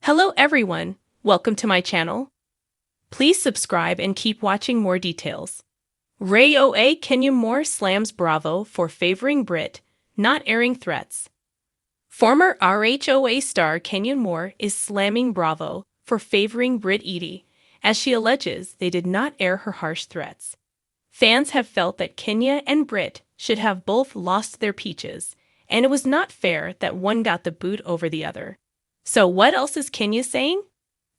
Hello everyone, welcome to my channel. Please subscribe and keep watching more details. RHOA Kenya Moore slams Bravo for favoring Brit, not airing threats. Former RHOA star Kenya Moore is slamming Bravo for favoring Brit Edie, as she alleges they did not air her harsh threats. Fans have felt that Kenya and Brit should have both lost their peaches, and it was not fair that one got the boot over the other. So what else is Kenya saying?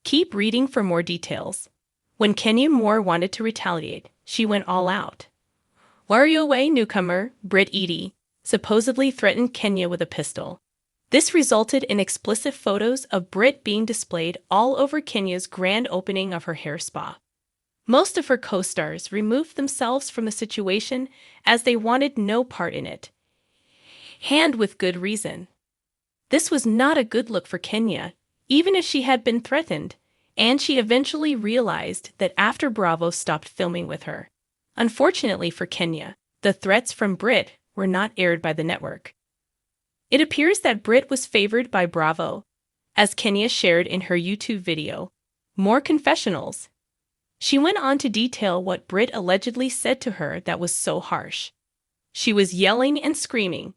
Keep reading for more details. When Kenya Moore wanted to retaliate, she went all out. RHOA newcomer Brit Edie supposedly threatened Kenya with a pistol. This resulted in explicit photos of Brit being displayed all over Kenya's grand opening of her hair spa. Most of her co-stars removed themselves from the situation as they wanted no part in it, and with good reason. This was not a good look for Kenya, even if she had been threatened, and she eventually realized that after Bravo stopped filming with her. Unfortunately for Kenya, the threats from Brit were not aired by the network. It appears that Brit was favored by Bravo, as Kenya shared in her YouTube video, More Confessionals. She went on to detail what Brit allegedly said to her that was so harsh. She was yelling and screaming,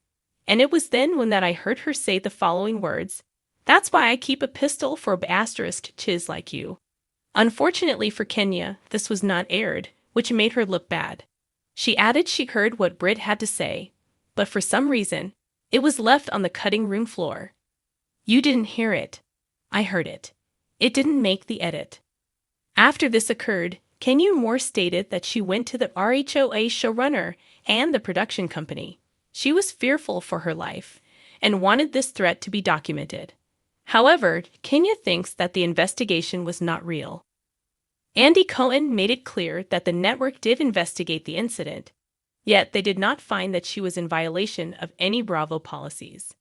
and it was then when I heard her say the following words, "That's why I keep a pistol for a asterisk chiz like you." Unfortunately for Kenya, this was not aired, which made her look bad. She added she heard what Brit had to say, but for some reason, it was left on the cutting room floor. "You didn't hear it. I heard it. It didn't make the edit." After this occurred, Kenya Moore stated that she went to the RHOA showrunner and the production company. She was fearful for her life and wanted this threat to be documented. However, Kenya thinks that the investigation was not real. Andy Cohen made it clear that the network did investigate the incident, yet they did not find that she was in violation of any Bravo policies.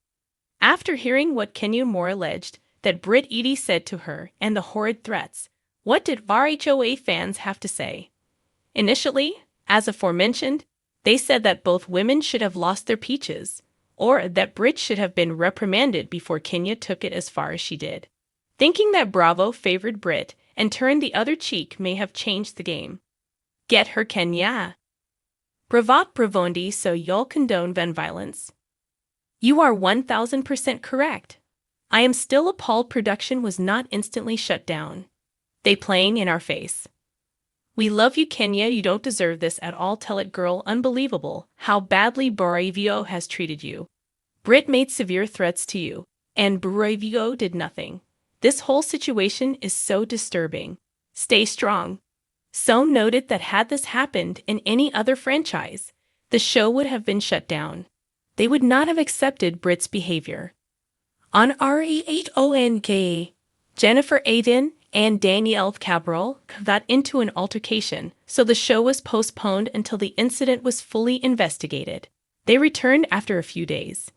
After hearing what Kenya Moore alleged that Brit Edie said to her and the horrid threats, what did RHOA fans have to say? Initially, as aforementioned, they said that both women should have lost their peaches, or that Brit should have been reprimanded before Kenya took it as far as she did. Thinking that Bravo favored Brit and turned the other cheek may have changed the game. Get her, Kenya. Bravat bravondi, so you'll condone ven violence. You are 1000% correct. I am still appalled production was not instantly shut down. They playing in our face. We love you, Kenya. You don't deserve this at all. Tell it, girl. Unbelievable how badly Bravo has treated you. Brit made severe threats to you, and Bravo did nothing. This whole situation is so disturbing. Stay strong. So noted that had this happened in any other franchise, the show would have been shut down. They would not have accepted Brit's behavior. On RHONK, Jennifer Aydin and Danielle Cabral got into an altercation, so the show was postponed until the incident was fully investigated. They returned after a few days.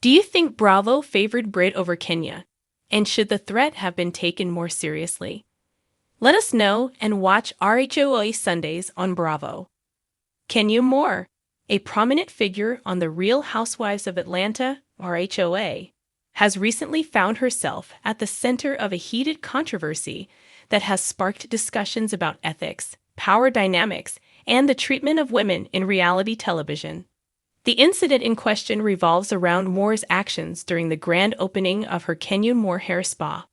Do you think Bravo favored Brit over Kenya? And should the threat have been taken more seriously? Let us know and watch RHOA Sundays on Bravo. Kenya Moore, a prominent figure on the Real Housewives of Atlanta, RHOA, has recently found herself at the center of a heated controversy that has sparked discussions about ethics, power dynamics, and the treatment of women in reality television. The incident in question revolves around Moore's actions during the grand opening of her Kenya Moore hair spa,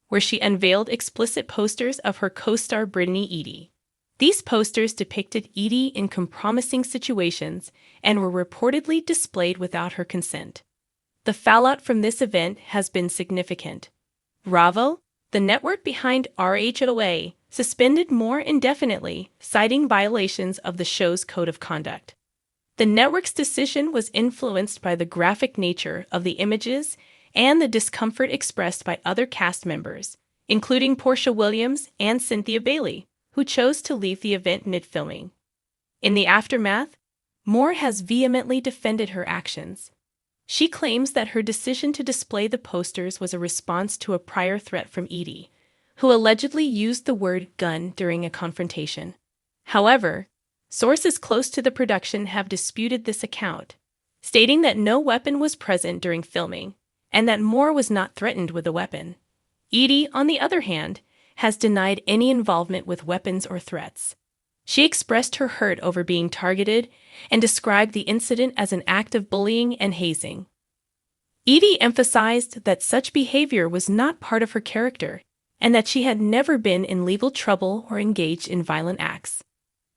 where she unveiled explicit posters of her co-star Brittany Edie. These posters depicted Edie in compromising situations and were reportedly displayed without her consent. The fallout from this event has been significant. Bravo, the network behind RHOA, suspended Moore indefinitely, citing violations of the show's code of conduct. The network's decision was influenced by the graphic nature of the images and the discomfort expressed by other cast members, including Portia Williams and Cynthia Bailey, who chose to leave the event mid-filming. In the aftermath, Moore has vehemently defended her actions. She claims that her decision to display the posters was a response to a prior threat from Edie, who allegedly used the word gun during a confrontation. However, sources close to the production have disputed this account, stating that no weapon was present during filming and that Moore was not threatened with a weapon. Edie, on the other hand, has denied any involvement with weapons or threats. She expressed her hurt over being targeted and described the incident as an act of bullying and hazing. Edie emphasized that such behavior was not part of her character and that she had never been in legal trouble or engaged in violent acts.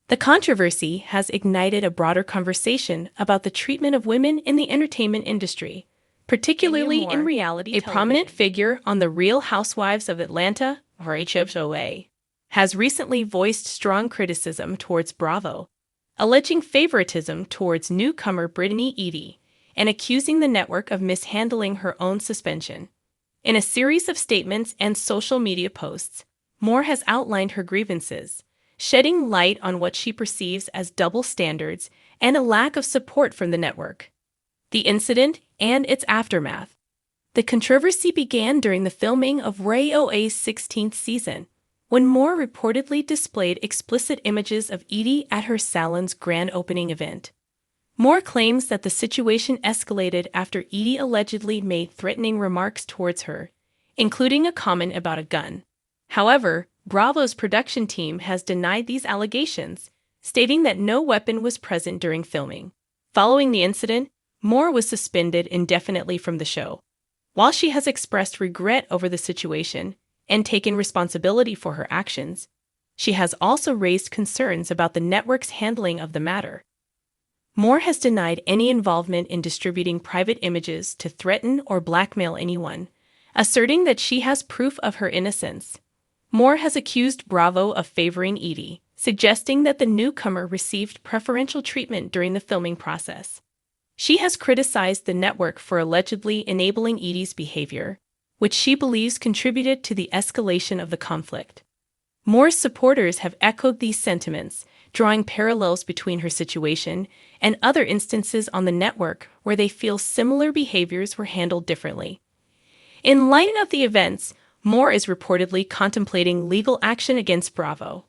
The controversy has ignited a broader conversation about the treatment of women in the entertainment industry, particularly in reality television. A prominent figure on The Real Housewives of Atlanta, RHOA, has recently voiced strong criticism towards Bravo, alleging favoritism towards newcomer Brittany Edie and accusing the network of mishandling her own suspension. In a series of statements and social media posts, Moore has outlined her grievances, shedding light on what she perceives as double standards and a lack of support from the network. The incident and its aftermath. The controversy began during the filming of RHOA's 16th season, when Moore reportedly displayed explicit images of Edie at her salon's grand opening event. Moore claims that the situation escalated after Edie allegedly made threatening remarks towards her, including a comment about a gun. However, Bravo's production team has denied these allegations, stating that no weapon was present during filming. Following the incident, Moore was suspended indefinitely from the show. While she has expressed regret over the situation and taken responsibility for her actions, she has also raised concerns about the network's handling of the matter. Moore has denied any involvement in distributing private images to threaten or blackmail anyone, asserting that she has proof of her innocence. Moore has accused Bravo of favoring Edie, suggesting that the newcomer received preferential treatment during the filming process. She has criticized the network for allegedly enabling Edie's behavior, which she believes contributed to the escalation of the conflict. Moore's supporters have echoed these sentiments, drawing parallels between her situation and other instances on the network where they feel similar behaviors were handled differently. In light of the events, Moore is reportedly contemplating legal action against Bravo.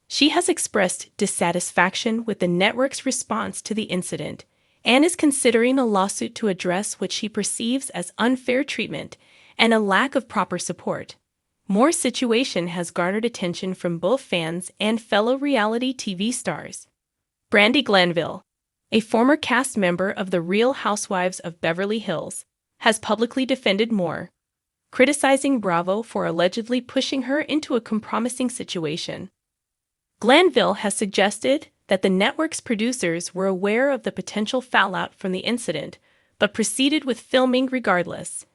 She has expressed dissatisfaction with the network's response to the incident and is considering a lawsuit to address what she perceives as unfair treatment and a lack of proper support. Moore's situation has garnered attention from both fans and fellow reality TV stars. Brandi Glanville, a former cast member of The Real Housewives of Beverly Hills, has publicly defended Moore, criticizing Bravo for allegedly pushing her into a compromising situation. Glanville has suggested that the network's producers were aware of the potential fallout from the incident, but proceeded with filming regardless.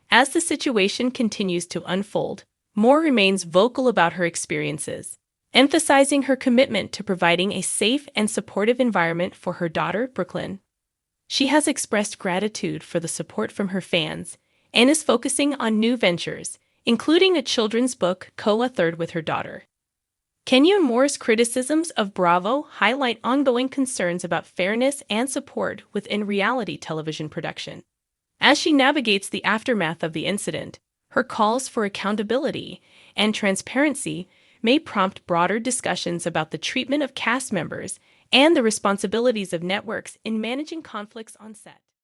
As the situation continues to unfold, Moore remains vocal about her experiences, emphasizing her commitment to providing a safe and supportive environment for her daughter, Brooklyn. She has expressed gratitude for the support from her fans and is focusing on new ventures, including a children's book co-authored with her daughter. Kenya Moore's criticisms of Bravo highlight ongoing concerns about fairness and support within reality television production. As she navigates the aftermath of the incident, her calls for accountability and transparency may prompt broader discussions about the treatment of cast members and the responsibilities of networks in managing conflicts on set.